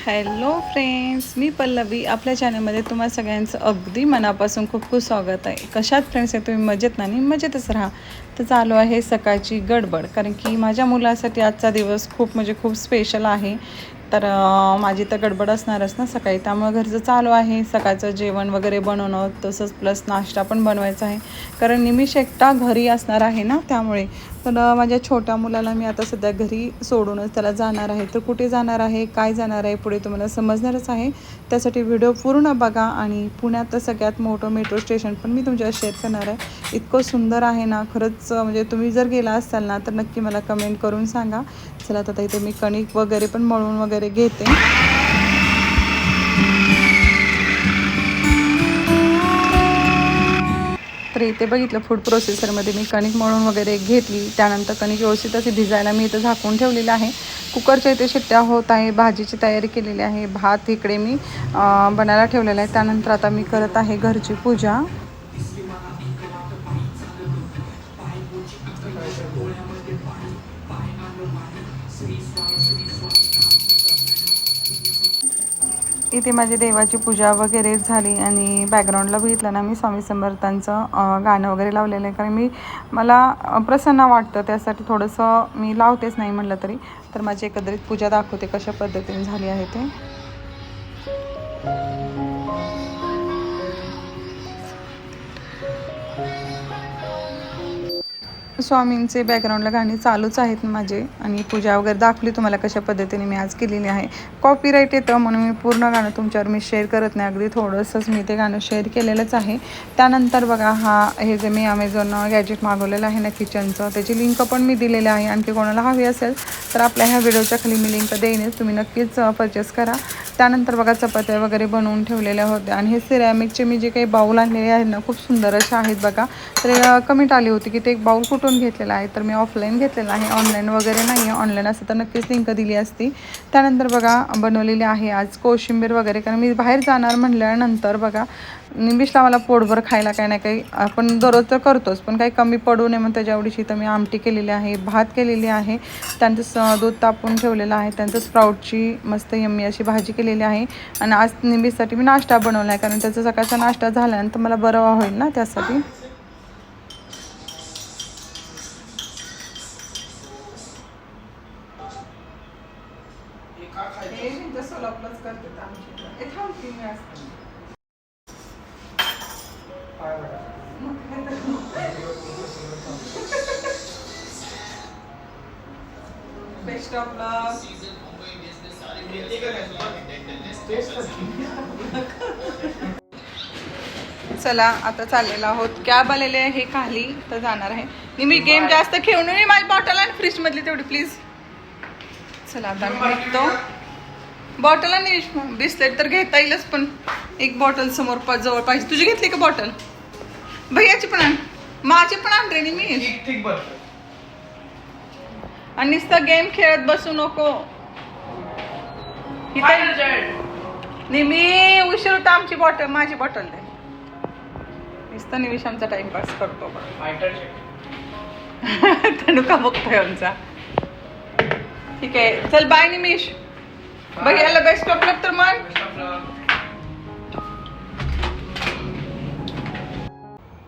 Hello friends, मी पल्लवी. आपल्या चॅनलमध्ये तुम्हा सगळ्यांचं अगदी मनापासून खूप खूप स्वागत आहे. कशात फ्रेंड्स आहे तुम्ही? मजेत ना? आणि मजेतच राहा. तर चालू आहे सकाळची गडबड, कारण की माझ्या मुलासाठी आजचा दिवस खूप स्पेशल आहे. तर माझी तर गडबड असणारच ना सकाळी, त्यामुळे घरचं चालू आहे सकाळचं जेवण वगैरे बनवणं, तसंच प्लस नाश्ता पण बनवायचा आहे, कारण निमिष एकटा घरी असणार आहे ना, त्यामुळे. तर माझ्या छोट्या मुलाला मी आता सध्या घरी सोडूनच त्याला जाणार आहे. तर कुठे जाणार आहे, काय जाणार आहे, पुढे तुम्हाला समजणारच आहे. त्यासाठी व्हिडिओ पूर्ण बघा. आणि पुण्यातलं सगळ्यात मोठं मेट्रो स्टेशन पण मी तुमच्याला शेअर करणार आहे. इतकं सुंदर आहे ना खरंच, म्हणजे तुम्ही जर गेला असाल ना तर नक्की मला कमेंट करून सांगा. चला, आता इथे मी कणिक वगैरे पण मळून वगैरे घेते. तर इथे बघितलं, फूड प्रोसेसरमध्ये मी कणिक मळून वगैरे घेतली. त्यानंतर कणिक व्यवस्थित अशी भिजायला मी इथं झाकून ठेवलेलं आहे. कुकरच्या इथे शिट्ट्या होत आहे. भाजीची तयारी केलेली आहे. भात इकडे मी बनायला ठेवलेला आहे. त्यानंतर आता मी करत आहे घरची पूजा. इथे माझी देवाची पूजा वगैरे झाली आणि बॅकग्राऊंडला बघितलं ना, मी स्वामी समर्थांचं गाणं वगैरे लावलेलं आहे, कारण मला प्रसन्न वाटतं, त्यासाठी थोडंसं मी लावतेच नाही म्हटलं तरी. तर माझी एकंदरीत पूजा दाखवते कशा पद्धतीने झाली आहे ते. स्वामींचे बॅकग्राऊंडला गाणी चालूच आहेत माझे, आणि पूजा वगैरे दाखवली तुम्हाला कशा पद्धतीने मी आज केलेली आहे. कॉपीराईट येतं म्हणून मी पूर्ण गाणं तुमच्यावर मी शेअर करत नाही, अगदी थोडंसंच मी ते गाणं शेअर केलेलंच आहे. त्यानंतर बघा, हे जे मी अमेझॉन गॅजेट मागवलेलं आहे ना किचनचं, त्याची लिंक पण मी दिलेली आहे. आणखी कोणाला हवी असेल तर आपल्या ह्या व्हिडिओच्या खाली मी लिंक देईनच, तुम्ही नक्कीच परचेस करा. त्यानंतर बघा, चपात्या वगैरे बनवून ठेवलेल्या होत्या. आणि हे सिरॅमिकचे मी जे काही बाऊल आणलेले आहेत ना, खूप सुंदर असे आहेत बघा. तर कमेंट आली होती की ते एक बाऊल कुठून घेतलेला आहे, तर मी ऑफलाईन घेतलेला आहे, ऑनलाईन वगैरे नाही आहे. ऑनलाईन असतं तर नक्कीच लिंक दिली असती. त्यानंतर बघा, बनवलेली आहे आज कोशिंबीर वगैरे, कारण मी बाहेर जाणार म्हटल्यानंतर बघा, निमिषला मला पोटभर खायला काही ना काही आपण दररोज तर करतोच, पण काही कमी पडू नये मग त्याच्या आवडीची तर मी आमटी केलेली आहे, भात केलेली आहे. त्यांचं दूध तापून ठेवलेलं आहे. त्यांचं स्प्राऊटची मस्त यम्मी अशी भाजी केलेली आहे. आणि आज निमिषसाठी मी नाश्ता बनवला आहे, कारण त्याचा सकाळचा नाश्ता झाल्यानंतर मला बरं होईल ना, त्यासाठी. बेस्ट ऑफ लक. चला, आता चाललेलो आहोत. कॅब आलेले आहे खाली, तर जाणार आहे. मी गेम जास्त खेळून नाही. माझी बॉटल आणि फ्रीज मधली तेवढी प्लीज. चला, आता मी निघतो. बॉटल आणि बिस्लेट तर घेता येईलच, पण एक बॉटल समोर जवळ पाहिजे. तुझी घेतली का बॉटल? भैयाची पण आण, माझी पण आण रे मी. आणि नुसतं गेम खेळत बसू नको. मी उशीर होता. आमची बॉटल, माझी बॉटल दे. नुसतं निमिष आमचा टाइमपास करतो. तनुका बघतोय आमचा. ठीक आहे, चल बाय निमिष. भैयाला बेस्ट ऑफ लक. तर मग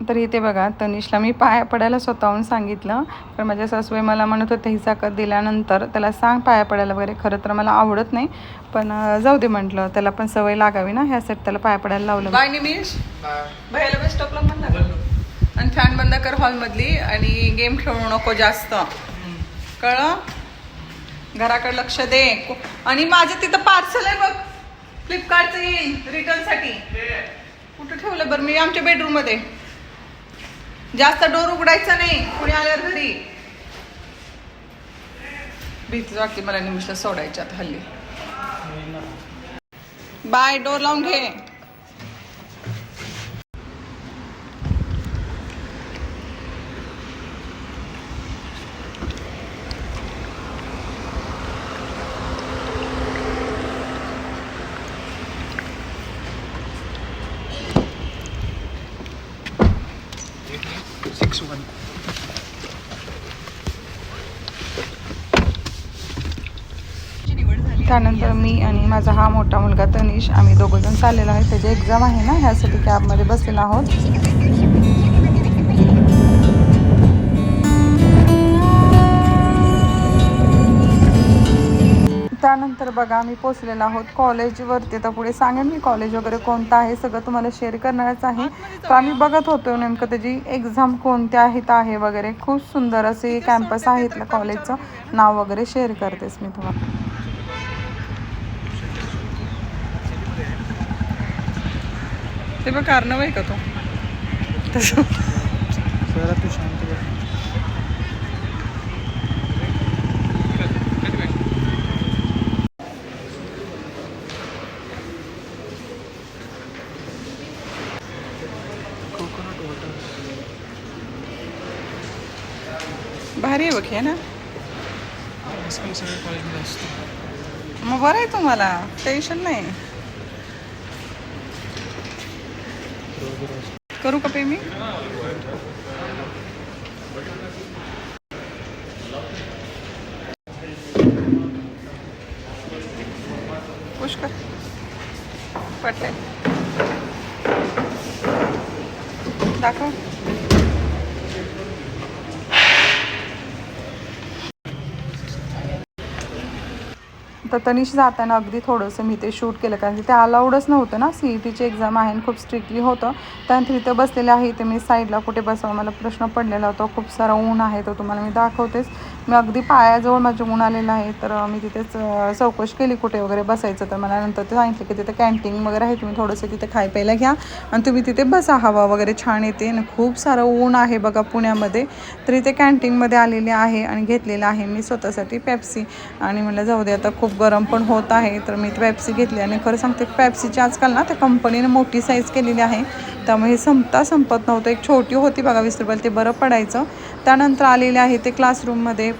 तर इथे बघा, तनिषला मी पाया पडायला स्वतःहून सांगितलं, कारण माझ्या सासूबाई मला म्हणत होते हिसाकर दिल्यानंतर त्याला सांग पाया पडायला वगैरे. खरं तर मला आवडत नाही, पण जाऊ दे म्हटलं, त्याला पण सवय लागावी ना, ह्यासाठी त्याला पाया पडायला लावलं. Bye Nimish. भैयाला बेस्ट ऑफ लक म्हणलं. आणि फॅन बंद कर हॉलमधली, आणि गेम खेळू नको जास्त, कळलं? घराकडे लक्ष दे. आणि माझं तिथं पार्सल आहे बघ, फ्लिपकार्टचं येईल रिटर्नसाठी. कुठं ठेवलं बरं? मी आमच्या बेडरूम मध्ये. जास्त डोर उघडायचा नाही कुणी आल्यावर घरी. भीतीच वाटते मला निमिषला सोडायच्यात हल्ली. बाय, डोर लावून घे. निवड झाली त्यानंतर मी आणि माझा हा मोठा मुलगा तनिष आम्ही दोघंजण चाललेलो आहे. त्याची एक्झाम आहे ना, ह्यासाठी कॅबमध्ये बसलेलो आहोत. त्यानंतर बघा आम्ही पोचलेलो आहोत कॉलेजवरती. तर पुढे सांगेन मी कॉलेज वगैरे कोणतं आहे सगळं तुम्हाला शेअर करणारच आहे. तर आम्ही बघत होतो नेमकं त्याची एक्झाम कोणत्या आहे वगैरे. खूप सुंदर असे कॅम्पस आहे इथलं, कॉलेजचं नाव वगैरे शेअर करतेस मी तुम्हाला. ते बघ कारण आहे का तो तसं तू शांत भारी आहे बघ हे ना. मग बरं आहे तुम्हाला, टेन्शन नाही. करू का पे मी? पुष्कर पटले दाखव. तर तनिष जाताना अगदी थोडंसं मी ते शूट केलं, कारण की ते अलाउडच नव्हतं ना. CETची एक्झाम आहे आणि खूप स्ट्रिक्टली होतं. त्यानंतर इथं बसलेले आहे ते मी साईडला कुठे बसावं मला प्रश्न पडलेला होता. खूप सारा ऊन आहे, तर तुम्हाला मी दाखवतेच. मी अगदी पायाजवळ माझे ऊन आलेलं आहे. तर मी तिथेच चौकशी केली कुठे वगैरे बसायचं. तर मला नंतर ते सांगितलं की तिथे कॅन्टीन वगैरे आहे, तुम्ही थोडंसं तिथे खाय प्यायला घ्या आणि तुम्ही तिथे बसा, हवा वगैरे छान येते आणि खूप सारं ऊन आहे बघा पुण्यामध्ये. तर इथे कॅन्टीनमध्ये आलेले आहे आणि घेतलेलं आहे मी स्वतःसाठी पेप्सी. आणि म्हटलं जाऊ दे आता, खूप गरम पण होत आहे. तर मी पेप्सी घेतली आणि खरं सांगते पेप्सीची आजकाल ना त्या कंपनीने मोठी साईज केलेली आहे, त्यामुळे हे संपत नव्हतं. एक छोटी होती बघा 20 रुपयाला, ते बरं पडायचं. त्यानंतर आलेले आहे ते क्लासरूममध्ये.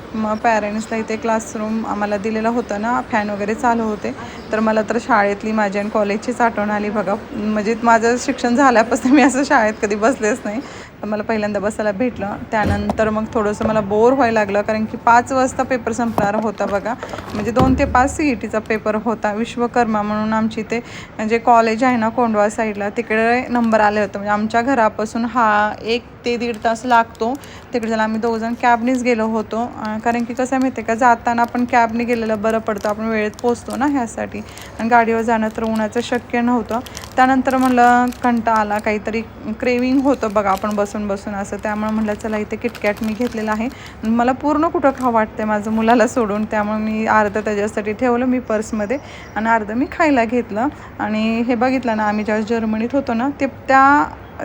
पॅरेंट्सला इथे क्लासरूम आम्हाला दिलेलं होतं ना, फॅन वगैरे चालू होते. तर मला तर शाळेतली माझी आणि कॉलेजचीच आठवण आली बघा. म्हणजे माझं शिक्षण झाल्यापासून मी असं शाळेत कधी बसलेच नाही, तर मला पहिल्यांदा बसायला भेटलं. त्यानंतर मग थोडंसं मला बोर व्हायला लागलं, कारण की 5 वाजता पेपर संपणार होता बघा. म्हणजे 2 ते 5 CETचा पेपर होता. विश्वकर्मा म्हणून आमची इथे म्हणजे कॉलेज आहे ना कोंडवा साईडला, तिकडे नंबर आले होते. म्हणजे आमच्या घरापासून 1 ते 1.5 तास लागतो तिकडे जायला. आम्ही 2 जण कॅबनीच गेलो होतो, कारण की कसं माहिती आहे का, जाताना आपण कॅबने गेलेलं बरं पडतं, आपण वेळेत पोचतो ना ह्यासाठी. आणि गाडीवर जाणं तर उन्हाचं शक्य नव्हतं. त्यानंतर म्हणलं कंटाळा आला, काहीतरी क्रेविंग होतं बघा आपण बसून असं. त्यामुळे म्हणलं चला इथे किटकॅट मी घेतलेलं आहे. मला पूर्ण कुठं खावं वाटतं माझं मुलाला सोडून, त्यामुळे मी अर्धं त्याच्यासाठी ठेवलं मी पर्समध्ये आणि अर्धं मी खायला घेतलं. आणि हे बघितलं ना, आम्ही ज्यावेळेस जर्मनीत होतो ना,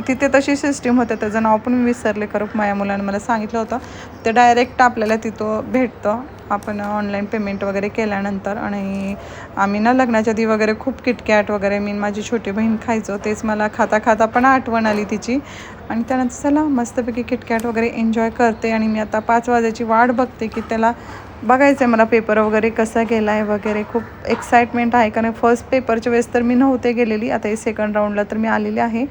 तिथे तशी सिस्टीम होते, त्याचं नाव पण मी विसरले खरं. माझ्या मुलानं मला सांगितलं होतं. ते डायरेक्ट आपल्याला तिथं भेटतं आपण ऑनलाईन पेमेंट वगैरे केल्यानंतर. आणि आम्ही ना लग्नाच्या आधी वगैरे खूप किटकॅट वगैरे मी माझी छोटी बहीण खायचो, तेच मला खाता पण आठवण आली तिची. आणि त्यानंतर चला मस्तपैकी किटकॅट वगैरे एन्जॉय करते. आणि मी आता 5 वाजायची वाट बघते की त्याला बघायचं आहे मला पेपर वगैरे कसा गेला आहे वगैरे. खूप एक्साइटमेंट आहे, कारण फर्स्ट पेपरच्या वेळेस तर मी नव्हते गेलेली, आता हे सेकंड राऊंडला तर मी आलेली आहे.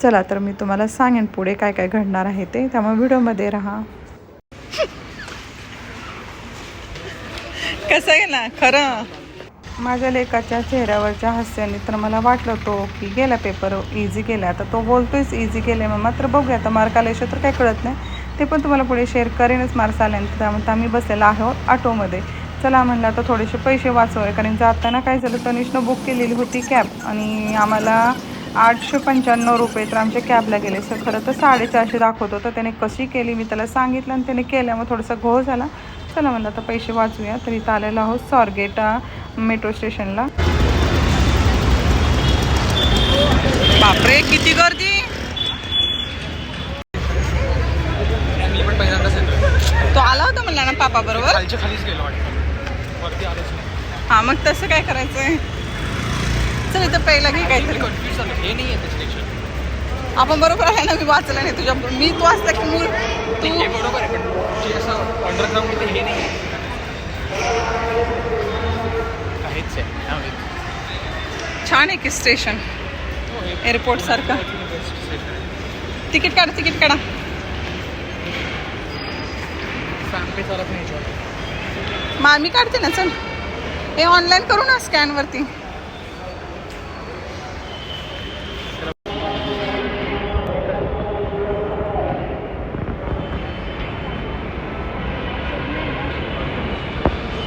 चला तर मी तुम्हाला सांगेन पुढे काय काय घडणार आहे ते, त्यामुळे व्हिडिओमध्ये राहा. कसं गेला खरं माझ्या लेकाच्या चेहऱ्यावरच्या हास्याने तर मला वाटलं तो की गेला पेपर इझी गेला. आता तो बोलतोयच इझी गेले मग, तर बघूया आता मार्क आल्याशिवाय तर काही कळत नाही. ते पण तुम्हाला पुढे शेअर करेनच मार्क्स आल्यानंतर. त्यामुळे आम्ही बसलेला आहोत ऑटोमध्ये. चला म्हणलं आता थोडेसे पैसे वाचवूया, कारण जाताना काय झालं, तनिषनं बुक केलेली होती कॅब आणि आम्हाला 895 रुपये तर आमच्या कॅबला गेले. सर खरं तर 450 दाखवत होतं. त्याने कशी केली मी त्याला सांगितलं आणि त्याने केल्यामुळे थोडासा घोळ झाला. चला म्हणलं आता पैसे वाचूया. तर इथं आलेलो आहोत स्वारगेट मेट्रो स्टेशनला. बापरे किती गर्दी. तो आला होता म्हणला ना पापा बरोबर. हां मग तसं काय करायचं आहे. चल इथं पहिला घे काहीतरी. हे नाही आहे आपण बरोबर आहे ना, मी वाचलं नाही तुझ्या. मी तू वाचला की मूळ तू बरोबर आहे, पण असं अंडरग्राऊंड हे नाही आहे काहीच आहे. छान आहे की स्टेशन एअरपोर्ट सारखं. तिकीट काढा. मग आम्ही काढते ना, चल हे ऑनलाईन करू ना स्कॅन वरती.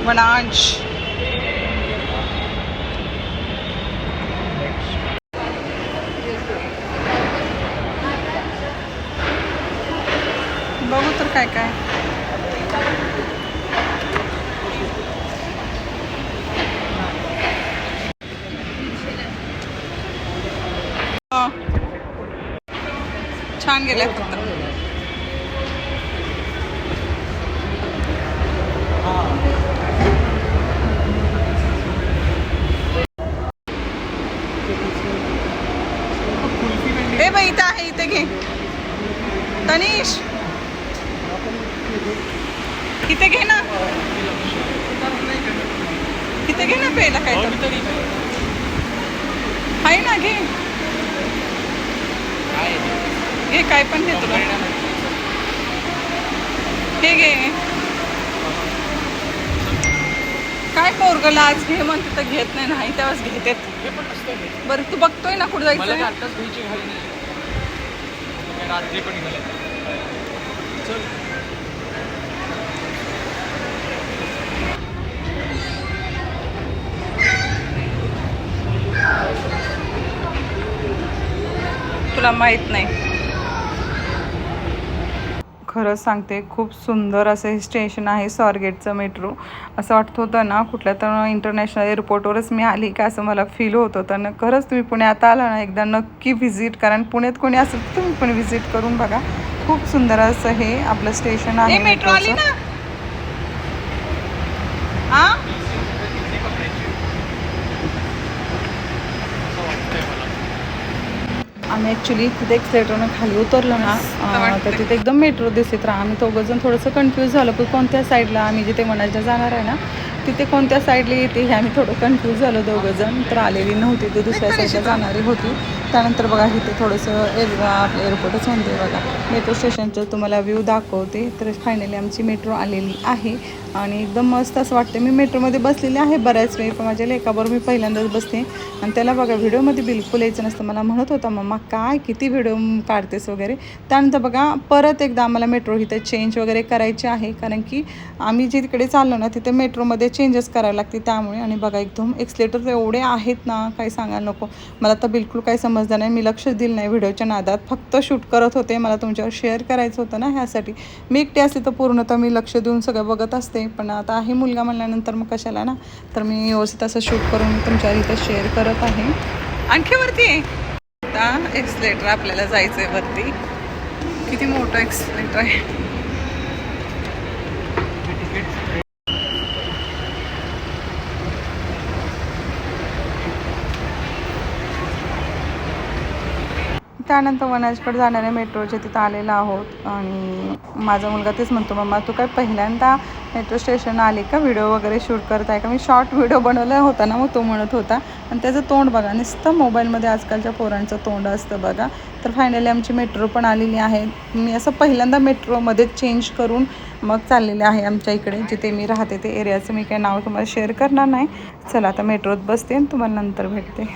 वनाज बघू तर काय काय. छान गेले फक्त. ए बाई इथं आहे, इथे घे तनिष, इथे घे ना, इथे घे ना प्यायला काय तर आहे ना. घे घे काय पण घे तुला. हे घे. काय पोरगं आज घे म्हणते तर घेत नाही तेव्हाच घेते. बरं तू बघतोय ना कुठं जायचं. रात्री पण तुला माहित नाही. खरंच सांगते खूप सुंदर असं हे स्टेशन आहे स्वारगेटचं मेट्रो. असं वाटत होतं ना कुठल्या तर इंटरनॅशनल एअरपोर्टवरच मी आली का असं मला फील होत होतं ना. खरंच तुम्ही पुण्यात आला ना एकदा नक्की व्हिजिट, कारण पुण्यात कोणी असेल तर तुम्ही पण व्हिजिट करून बघा. खूप सुंदर असं हे आपलं स्टेशन आहे मेट्रो आली ना. आम्ही ॲक्च्युली तिथे एक्सलेटरनं खाली उतरलो ना तर तिथे एकदम मेट्रो दिसत राहा. आम्ही दोघंजण थोडंसं कन्फ्यूज झालं की कोणत्या साईडला आम्ही जिथे मनायला जाणार आहे ना तिथे कोणत्या साईडला येते हे आम्ही थोडं कन्फ्यूज झालो दोघंजण. तर आलेली नव्हती, ती दुसऱ्या साईडला जाणारी होती. त्यानंतर बघा इथे थोडंसं आपलं एअरपोर्टच म्हणते बघा. मेट्रो स्टेशनचं तुम्हाला व्ह्यू दाखवते. तर फायनली आमची मेट्रो आलेली आहे आणि एकदम मस्त असं वाटते. मी मेट्रोमध्ये बसलेली आहे बऱ्याच वेळ, पण माझ्या लेकाबरोबर मी पहिल्यांदाच बसते आणि त्याला बघा व्हिडिओमध्ये बिलकुल यायचं नसतं. मला म्हणत होता मम्मा काय किती व्हिडिओ काढतेस वगैरे. त्यानंतर बघा परत एकदा आम्हाला मेट्रो इथे चेंज वगैरे करायची आहे, कारण की आम्ही जे तिकडे चाललो ना तिथे मेट्रोमध्ये चेंजेस करायला लागते त्यामुळे. आणि बघा एकदम एक्सलेटर एवढे आहेत ना काही सांगायला नको. मला तर बिलकुल काही समजलं नाही, मी लक्ष दिलं नाही व्हिडिओच्या नादात, फक्त शूट करत होते. मला तुमच्यावर शेअर करायचं होतं ना ह्यासाठी. मी एकटी असते तर पूर्णतः मी लक्ष देऊन सगळं बघत असते, पण आता आहे मुलगा म्हणल्यानंतर मग कशाला ना. तर मी व्यवस्थित असं शूट करून तुमच्यावर इथं शेअर करत आहे. आणखी वरती आहे आता एक्सलेटर, आपल्याला जायचं आहे वरती. किती मोठं एक्सलेटर आहे. त्यानंतर वनाजकडे जाणाऱ्या मेट्रोच्या तिथं आलेला आहोत आणि माझा मुलगा तेच म्हणतो मम्मा तू काय पहिल्यांदा मेट्रो स्टेशन आले का, व्हिडिओ वगैरे शूट करत आहे का. मी शॉर्ट व्हिडिओ बनवला होता ना, मग तो म्हणत होता. आणि त्याचं तोंड बघा, नुसतं मोबाईलमध्ये आजकालच्या पोरांचं तोंड असतं बघा. तर फायनली आमची मेट्रो पण आलेली आहे. मी असं पहिल्यांदा मेट्रोमध्ये चेंज करून मग चाललेले आहे आमच्या इकडे जिथे मी राहते ते एरियाचं मी काही नाव तुम्हाला शेअर करणार नाही. चला आता मेट्रोत बसते आणि तुम्हाला नंतर भेटते.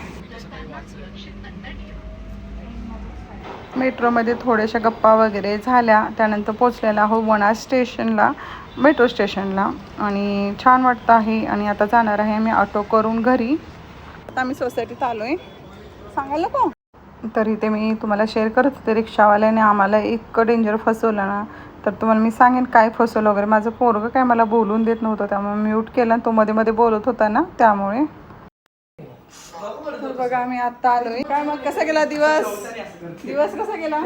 मेट्रोमध्ये थोड्याशा गप्पा वगैरे झाल्या. त्यानंतर पोचलेला आहो वनाज स्टेशनला, मेट्रो स्टेशनला, आणि छान वाटतं आहे. आणि आता जाणार आहे मी ऑटो करून घरी. आता आम्ही सोसायटीत आलो आहे, सांगायला नको. तर इथे मी तुम्हाला शेअर करत होते रिक्षावाल्याने आम्हाला इतकं डेंजर फसवलं ना. तर तुम्हाला मी सांगेन काय फसवलं वगैरे. माझं पोरगं काय मला बोलून देत नव्हतं, त्यामुळे म्यूट केलं आणि तो मध्ये मध्ये बोलत होता ना त्यामुळे. बघा आम्ही आता आलोय. काय मग कसा गेला दिवस कसा गेला.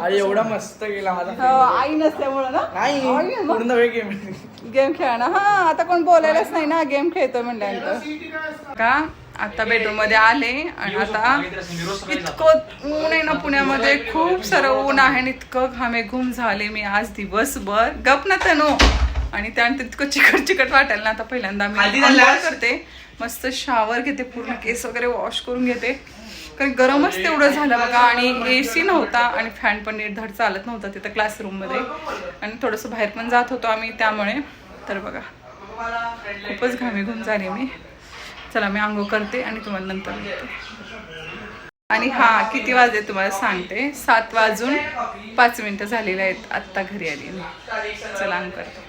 एवढा मस्त गेला माझा. आई नसल्यामुळं ना. नाही गेम खेळणं. हा आता कोण बोलायलाच नाही ना, गेम खेळतोय म्हणल्यानंतर का. आता बेडरूम मध्ये आले आणि आता इतकं ऊन आहे ना पुण्यामध्ये, खूप सारं ऊन आहे आणि इतकं घामेघूम झाले मी आज दिवसभर. गप ना तनु. आणि त्यानंतर इतकं चिकट वाटायला ना. आता पहिल्यांदा मी करते, मस्त शावर घेते, पूर्ण केस वगैरे वॉश करून घेते, कारण गरमच तेवढं झालं बघा. आणि AC नव्हता आणि फॅन पण नीट धड चालत नव्हता तिथं क्लासरूममध्ये, आणि थोडंसं बाहेर पण जात होतो आम्ही त्यामुळे. तर बघा खूपच घामीघूम झाली मी. चला मी आंघोळ करते आणि तुम्हाला नंतर भेटते. आणि हा किती वाजले तुम्हाला सांगते. 7:05 झालेले आहेत. आत्ता घरी आली. चला आंघोळ करते.